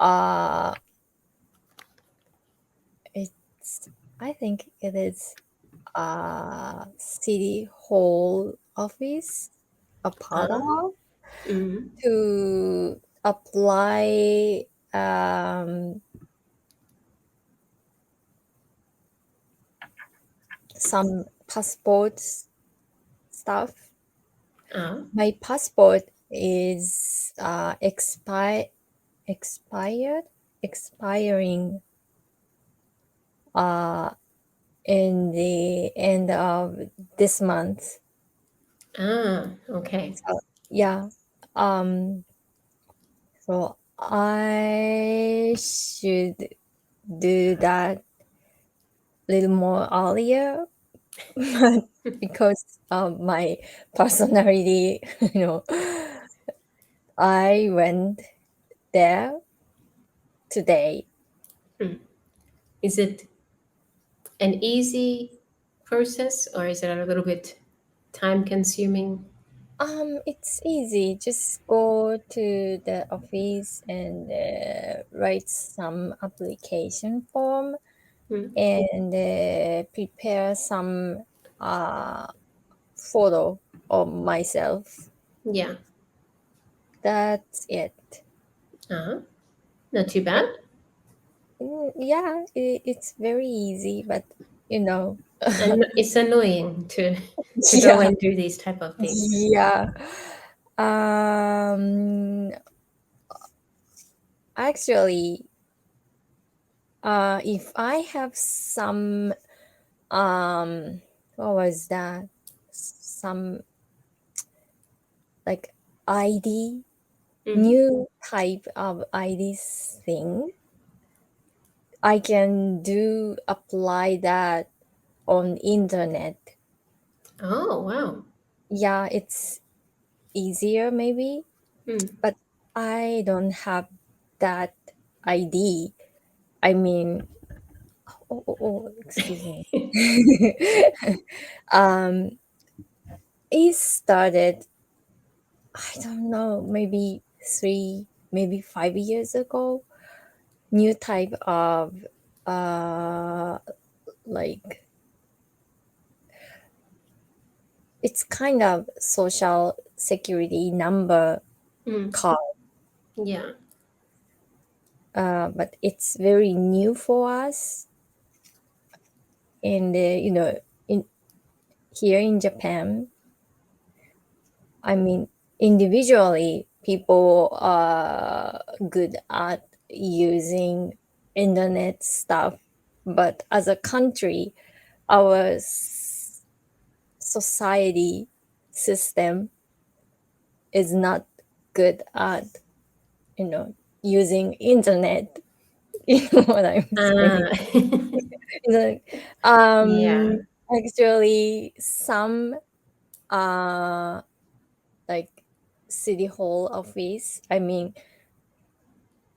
Uh, it's I think it is city hall office, a part Uh-huh. of Mm. to apply um, some passport stuff. Uh, My passport is expired expiring uh, in the end of this month. okay. So, yeah. Um, so I should do that a little more earlier, but because of my personality, you know, I went there today. Hmm. Is it an easy process or is it a little bit time consuming? It's easy. Just go to the office and write some application form Hmm. and prepare some uh, photo of myself. Yeah. That's it. Uh-huh. Not too And, bad. yeah, it's very easy, but you know, And it's annoying to go yeah, and do these type of things. yeah. Um, actually, if I have some, what was that? Some like ID, Mm. new type of ID thing. I can do apply that on internet. Oh, wow. Yeah, it's easier maybe, Hmm. but I don't have that ID. I mean, excuse me. um, it started, I don't know, maybe 5 years ago. New type of uh, like it's kind of social security number Hmm. card, Yeah. but it's very new for us. And in here in Japan, I mean, individually, people are good at using internet stuff, but as a country, our society system is not good at using internet. You know what I'm saying? Ah. You Yeah. actually, some uh like city hall office, I mean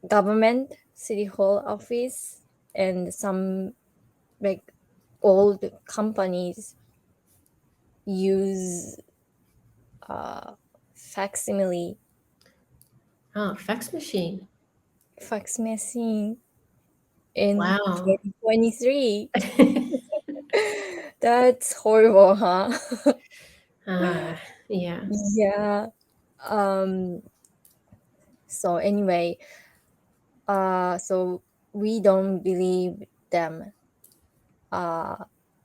government city hall office, and some like old companies use facsimile Oh, fax machine. fax machine in Wow. 2023. That's horrible, huh? Ah, yeah. Yeah. um so anyway, so we don't believe them uh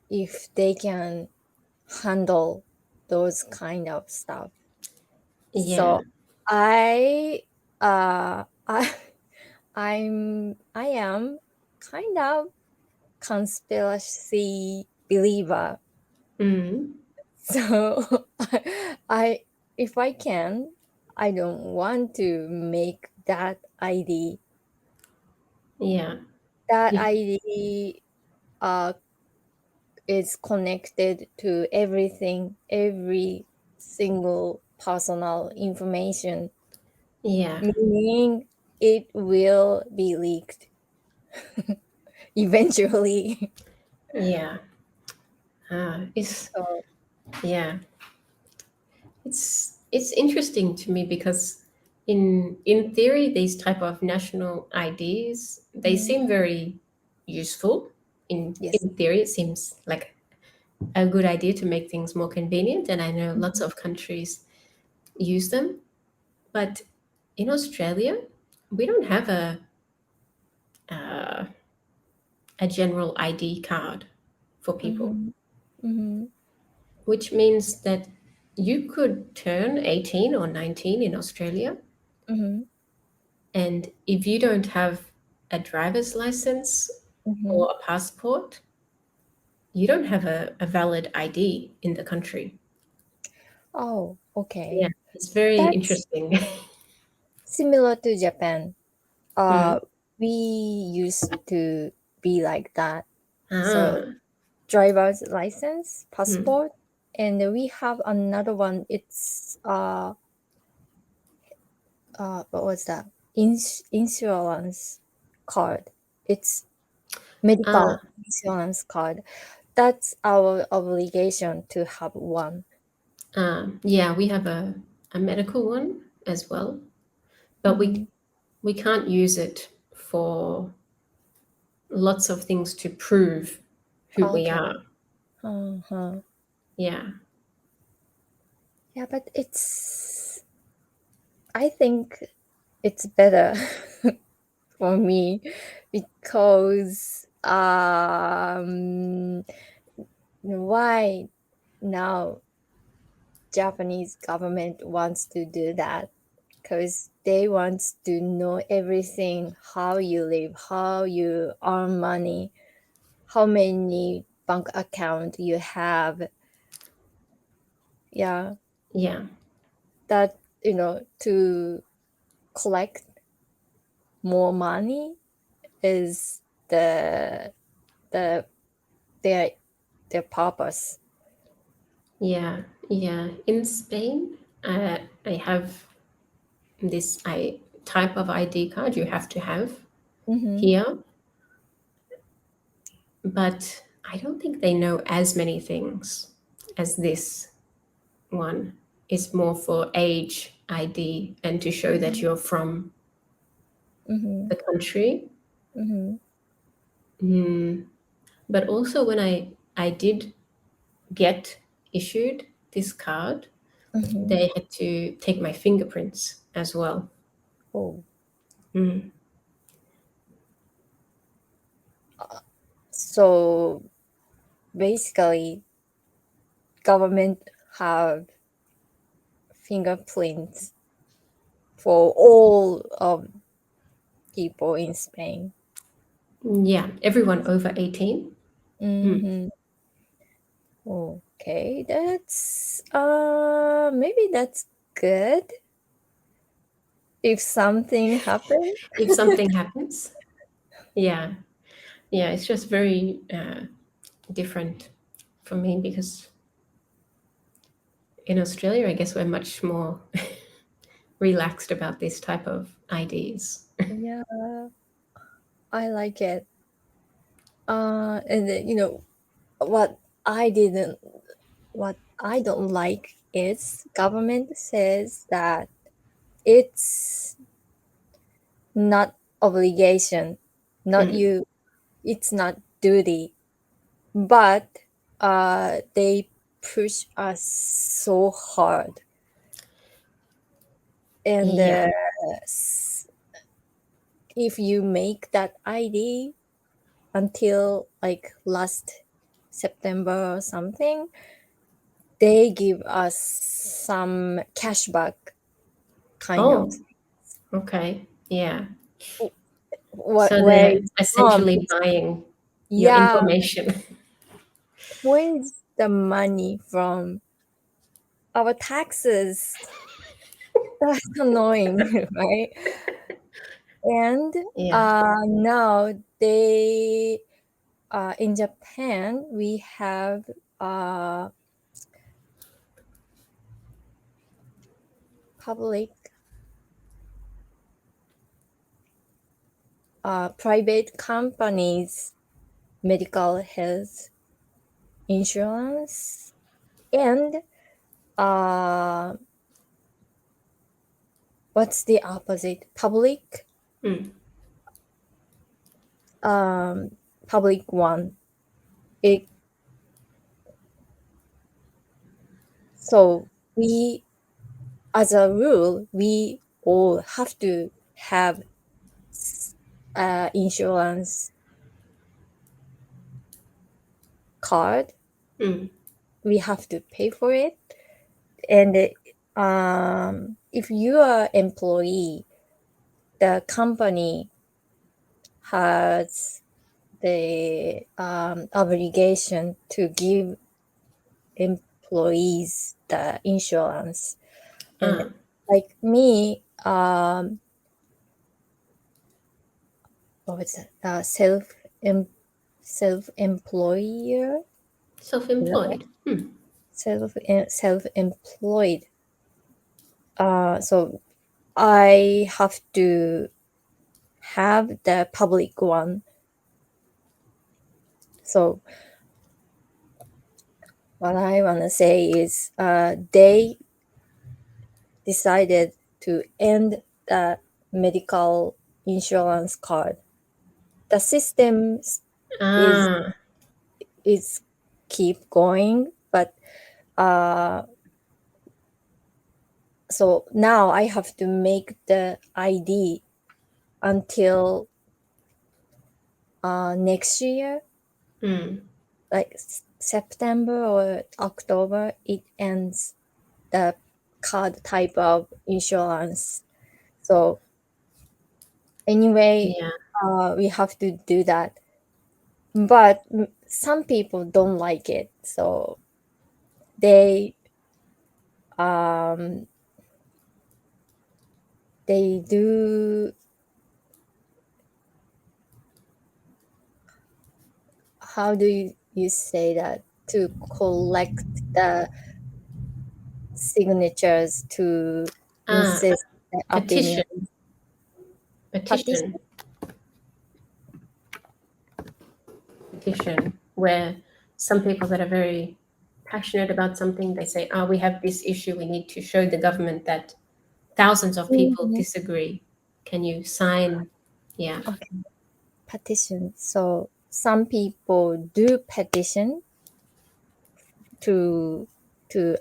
if they can handle those kind of stuff. Yeah. So I I I am kind of conspiracy believer. Mm. So I if I can, I don't want to make that ID. Yeah. That Yeah. ID uh is connected to everything, every single personal information, Yeah. meaning it will be leaked eventually. Yeah. It's So yeah. It's interesting to me because in theory, these type of national IDs, they Mhm. seem very useful. In Yes. in theory, it seems like a good idea to make things more convenient, and I know lots Mhm. of countries use them. But in Australia, we don't have uh, a general ID card for people, Mhm. Mhm. which means that you could turn 18 or 19 in Australia, Mhm. and if you don't have a driver's license Mhm. or a passport, you don't have a valid ID in the country. Oh, Yeah, okay. it's very That's interesting. similar to Japan. Mm. We used to be like that. So Ah, driver's license, mm. passport, and we have another one. It's what was that? Insurance card. It's Ah, medical insurance card. That's our obligation to have one. yeah, we have a medical one as well, but Mm-hmm. we can't use it for lots of things to prove who we Okay. are. Uh-huh. Yeah, Yeah, but I think it's better for me because why now Japanese government wants to do that? Because they want to know everything, how you live, how you earn money, how many bank account you have. Yeah, yeah, that to collect more money is the their their purpose. yeah, yeah. In Spain, I have this type of ID card you have to have Mm-hmm. here, but I don't think they know as many things as this one. Is more for age ID and to show that Mm-hmm. you're from Mm-hmm. the country. Mm-hmm. Mm. But also, when I did get issued this card, Mm-hmm. they had to take my fingerprints as well. Oh, Mm. so basically, government have fingerprints for all of people in Spain. Yeah, everyone over 18. Mm. Mm-hmm. Okay, that's maybe that's good if something happens. If something happens, yeah, yeah, it's just very different for me because in Australia, I guess we're much more relaxed about this type of IDs. Yeah, I like it. And then, what I didn't, what I don't like is government says that it's not obligation, not Mm. you, it's not duty, but they push us so hard, and Yeah, s- if you make that ID until like last September or something, they give us some cashback kind of. oh, okay. Yeah. What So where they're it's from? essentially buying your Yeah, information. where is the money from? Our taxes. That's annoying, right? And Yeah. now they in Japan we have uh, public private companies medical health insurance, and uh, what's the opposite? Public? Mm. Public one. It, so we, as a rule, we all have to have insurance card. Mm. We have to pay for it, and if you are employee, the company has the obligation to give employees the insurance. And Ah. like me, what was that? Self employer, Self-employed. Hmm. self employed. So I have to have the public one. So what I want to say is, they decided to end the medical insurance card. The system is Ah. is keep going, but so now I have to make the ID until next year, Mm. like September or October. It ends the card type of insurance. So anyway, Yeah. we have to do that. But some people don't like it, so they um, they do, how do you say that, to collect the signatures to Ah. insist the opinion. Petition. Petition. Petition. Petition. Where some people that are very passionate about something, they say, "Oh, we have this issue. We need to show the government that thousands of people Mhm. disagree. Can you sign?" Yeah. Okay, petition. So some people do petition to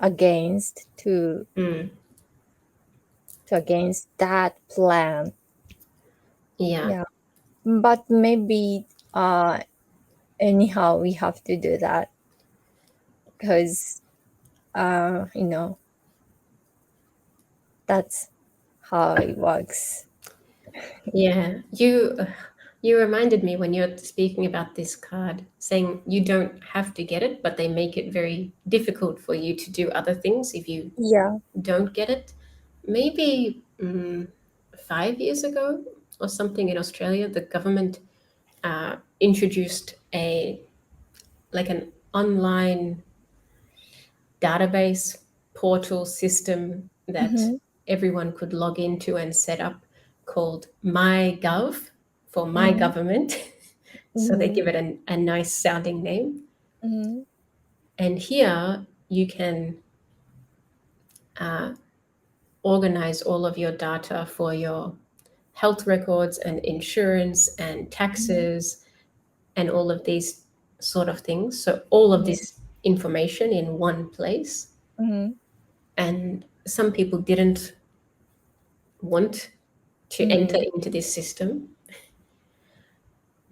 against Mm. against that plan. Yeah. Yeah, but maybe anyhow we have to do that because you know, that's how it works. Yeah. You reminded me when you're speaking about this card, saying you don't have to get it, but they make it very difficult for you to do other things if you Yeah. don't get it. Maybe 5 years ago or something in Australia, the government introduced an online database portal system that Mm-hmm. everyone could log into and set up, called MyGov, for my Mm-hmm. government. So they Mm-hmm. give it a nice sounding name. Mm-hmm. And here you can uh, organize all of your data for your health records and insurance and taxes and all of these sort of things. So all of Mm-hmm. this information in one place. Mm-hmm. And some people didn't want to enter Mm-hmm. into this system,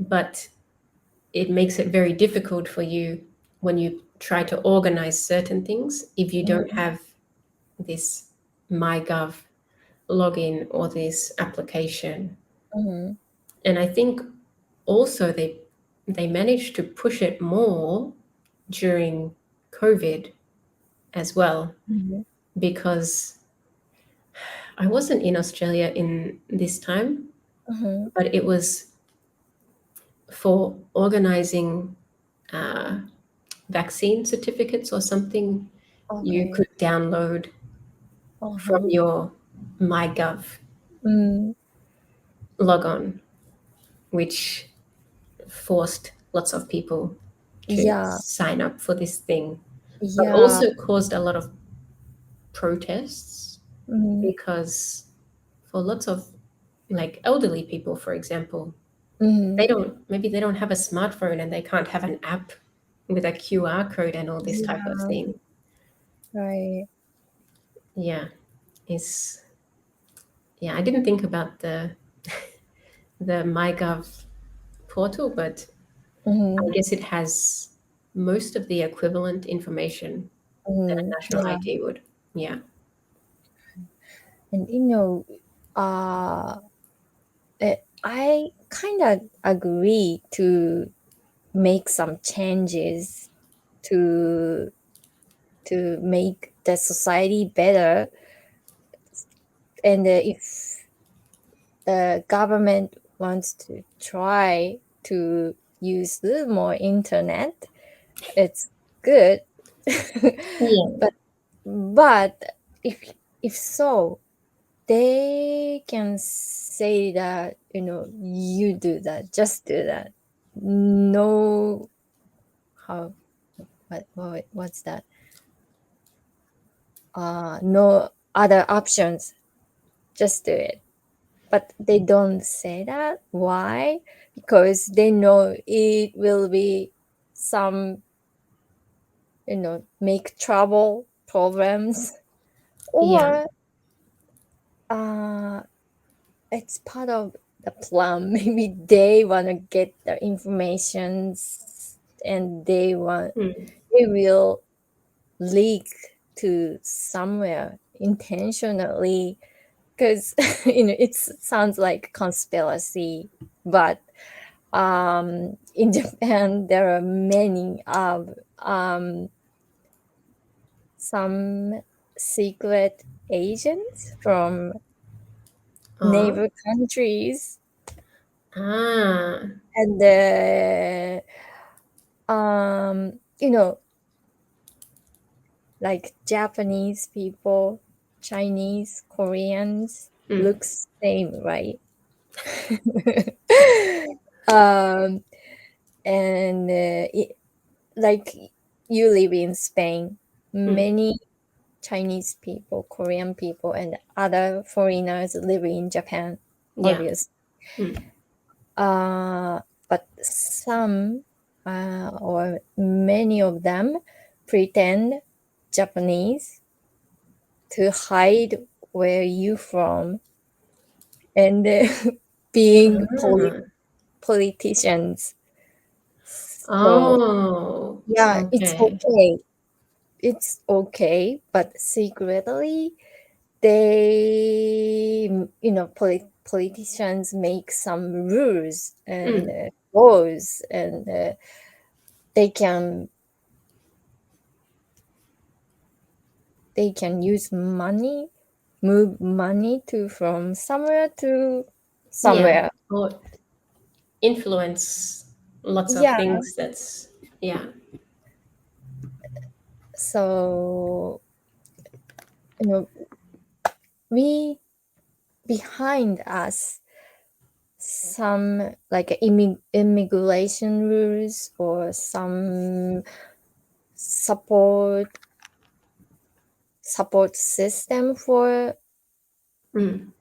but it makes it very difficult for you when you try to organize certain things if you don't Mm-hmm. have this MyGov login or this application. Mm-hmm. And I think also they managed to push it more during COVID as well, Mm-hmm. because I wasn't in Australia in this time, Mm-hmm. but it was for organizing uh, vaccine certificates or something you Okay. could download from Uh-huh. your MyGov Mm. logon, which forced lots of people to Yeah. sign up for this thing, but Yeah. also caused a lot of protests Mm. because for lots of like elderly people, for example, Mm-hmm. maybe they don't have a smartphone and they can't have an app with a QR code and all this type of Yeah, thing. right. Yeah, it's yeah. I didn't think about the MyGov portal, but Mm-hmm. I guess it has most of the equivalent information that a Mm-hmm. national Yeah. ID would. Yeah. And uh, I kind of agree to make some changes to make the society better. And if the government wants to try to use a little more internet, it's good. Yeah. but if so, they can say that, you do that, just do that. No, how, what's that? No other options, just do it. But they don't say that. Why? Because they know it will be some, make trouble, problems, Yeah. or it's part of the plan. Maybe they want to get the information, and they Mm. will leak to somewhere intentionally, because it sounds like conspiracy. But in Japan there are many of some secret agents from Uh, neighbor countries, ah. and like Japanese people, Chinese, Koreans Mm. looks same, right? um and like, you live in Spain, Mm. many Chinese people, Korean people, and other foreigners live in Japan, Yeah. obviously. Mm. But some, or many of them, pretend Japanese to hide where you from, and being Ah. politicians. So Oh. yeah, it's Okay. okay. It's okay, but secretly they, politicians make some rules and Mm. laws, and they can use money, move money to from somewhere to Yeah. somewhere. Or influence lots of Yeah, things. That's yeah. so you know we behind us some like immigration rules, or some support system for Mm.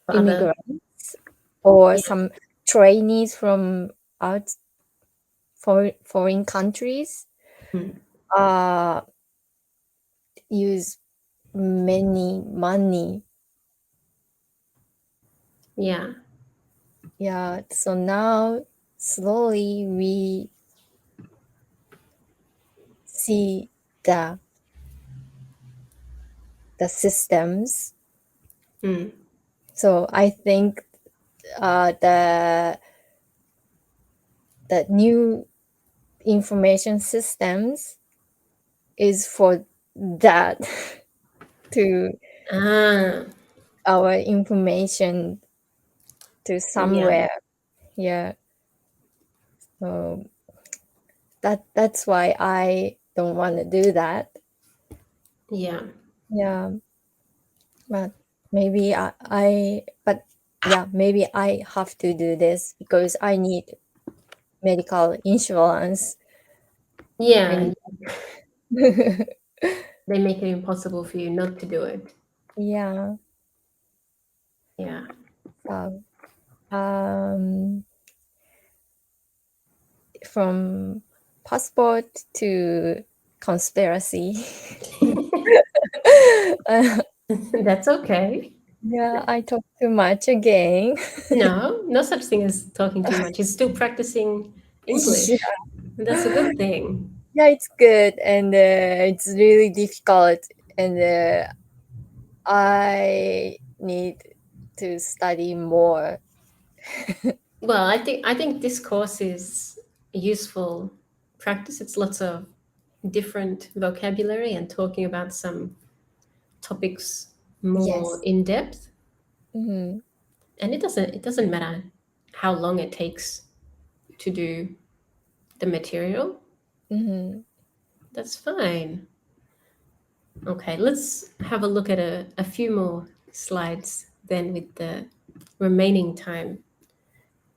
For other. immigrants, or Yeah. some trainees from out foreign countries Mm. uh use many money. Yeah. Yeah, so now slowly we see the systems. Mm. So I think the new information systems is for that, to Ah. our information to Yeah. somewhere. Yeah, so that's why I don't want to do that. Yeah. Yeah, but maybe but yeah, maybe I have to do this because I need medical insurance. Yeah. And They make it impossible for you not to do it. yeah, Yeah. So, from passport to conspiracy. That's okay. Yeah, I talk too much again. No, no such thing as talking too much. He's still practicing Yeah, English. That's a good thing. yeah, it's good, and it's really difficult, and I need to study more. Well, I think this course is a useful practice. It's lots of different vocabulary and talking about some topics more Yes. in depth. Mm-hmm. And it doesn't matter how long it takes to do the material. Mm-hmm. That's fine. Okay, let's have a look at a few more slides then with the remaining time.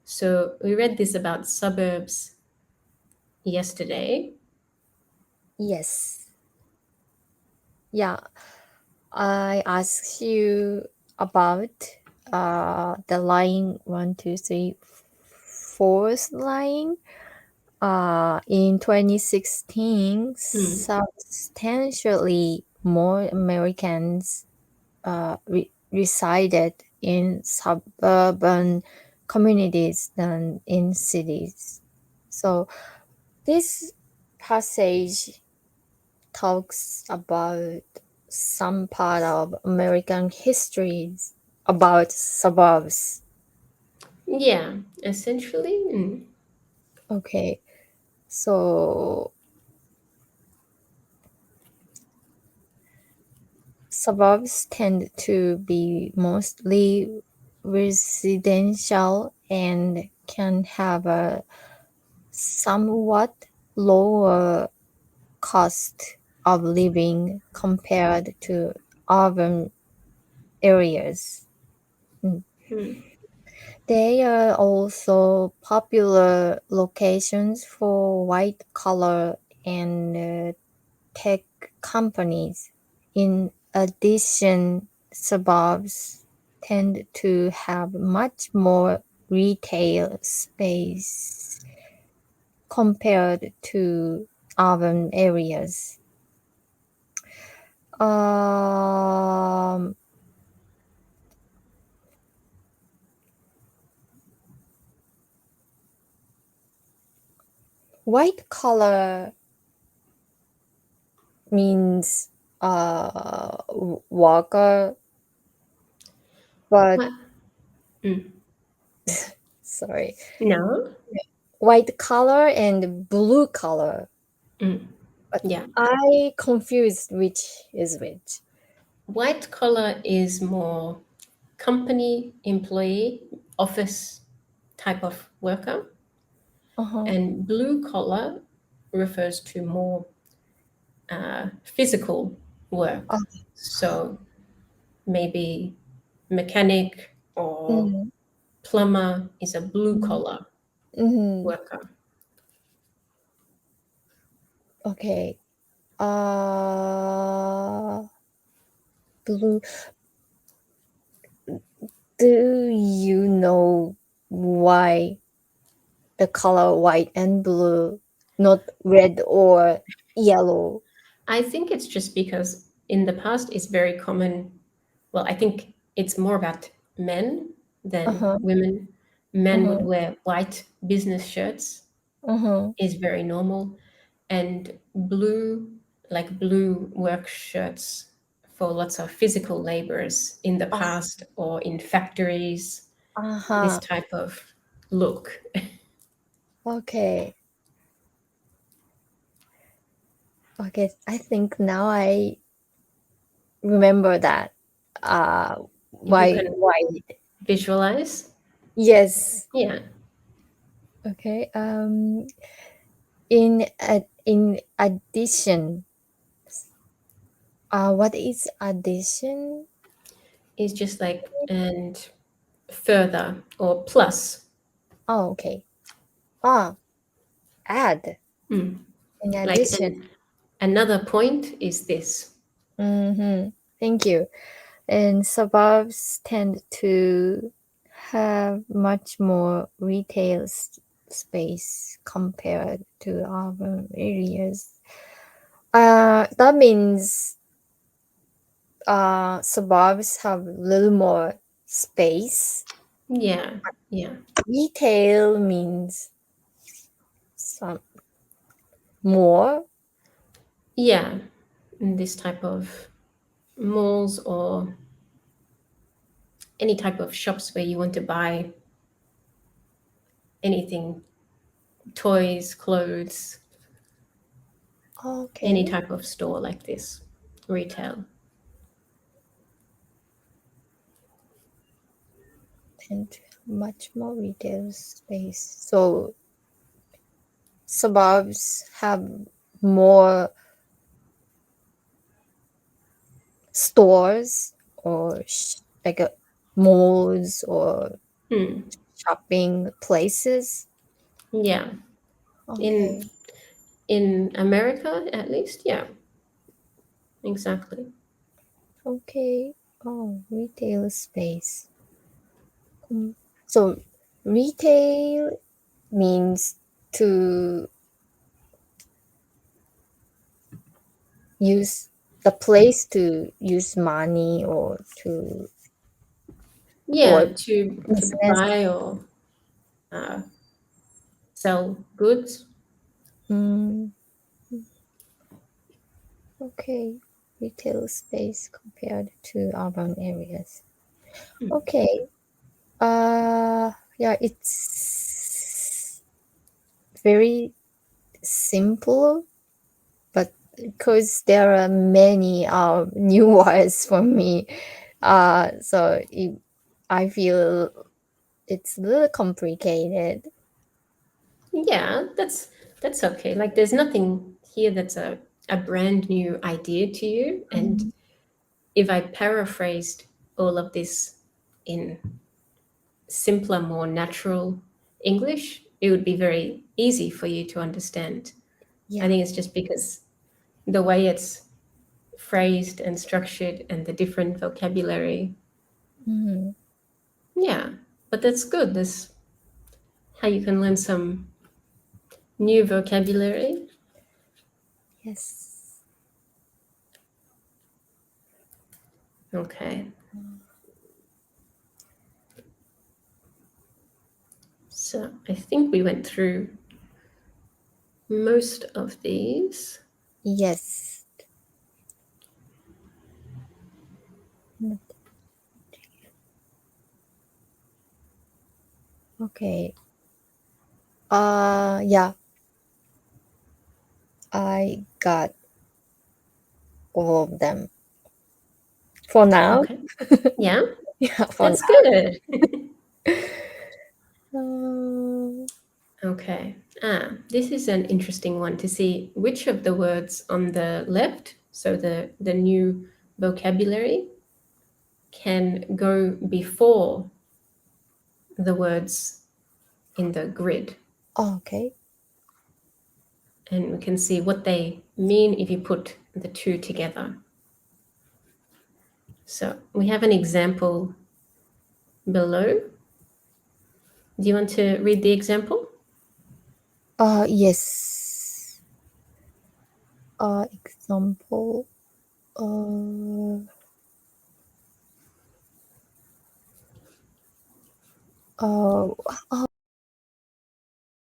So we read this about suburbs yesterday. Yes. Yeah. I asked you about the line 1, 2, 3, fourth line. In 2016, substantially more Americans resided in suburban communities than in cities. So this passage talks about some part of American history about suburbs. Yeah, essentially. Okay, so suburbs tend to be mostly residential and can have a somewhat lower cost of living compared to urban areas. Hmm. They are also popular locations for white collar and tech companies. In addition, suburbs tend to have much more retail space compared to urban areas. Um, White collar means worker, but What? Mm. sorry, No. white collar and blue collar. Mm. But Yeah. I confused which is which. White collar is more company employee, office type of worker, Uh-huh. and blue collar refers to more physical work. Oh, So maybe mechanic or mm, plumber is a blue mm, collar mhm. worker. Okay. Uh, Blue. Do you know why the color white and blue, not red or yellow? I think it's just because in the past it's very common. Well, I think it's more about men than Uh-huh. women. Men would Uh-huh. wear white business shirts, Uh-huh. is very normal, and blue, like blue work shirts for lots of physical laborers in the Ah, past or in factories, this uh-huh. type of look. Okay. Okay. I think now I remember that. Uh, You why? can Why? visualize. Yes. Yeah. Okay. In addition, what is addition? It's just like and further or plus. Oh, okay. Ah, add. Mm. In Like addition. another point is this. Mm-hmm. Thank you. And suburbs tend to have much more retail space compared to urban areas. That means suburbs have a little more space. Yeah, yeah, Retail means some more. yeah. In this type of malls or any type of shops where you want to buy anything, toys, clothes, any Okay. type of store like this, retail. And much more retail space. So suburbs have more stores or like malls or Hmm. shopping places. Yeah. In Okay. in America, at least, yeah, exactly. Okay. Oh, retail space. So retail means to use the place to use money or Yeah, to business. buy or uh, sell goods. Mm, okay. Retail space compared to urban areas. Hmm. Okay. Yeah, it's very simple, but because there are many new words for me, I feel it's a little complicated. Yeah, that's okay. Like there's nothing here that's a brand new idea to you. And Mhm. if I paraphrased all of this in simpler, more natural English, it would be very easy for you to understand. I Yeah. think it's just because the way it's phrased and structured and the different vocabulary. Mhm. Yeah, but that's good. That's how you can learn some new vocabulary. Yes. Okay, so I think we went through most of these. Yes. Okay. Yeah, I got all of them for now. Okay, yeah, Yeah, for that's good. now. Okay, this is an interesting one to see which of the words on the left, so the new vocabulary, can go before the words in the grid. Okay. And we can see what they mean if you put the two together. So we have an example below. Do you want to read the example? Yes. Example. Uh, uh,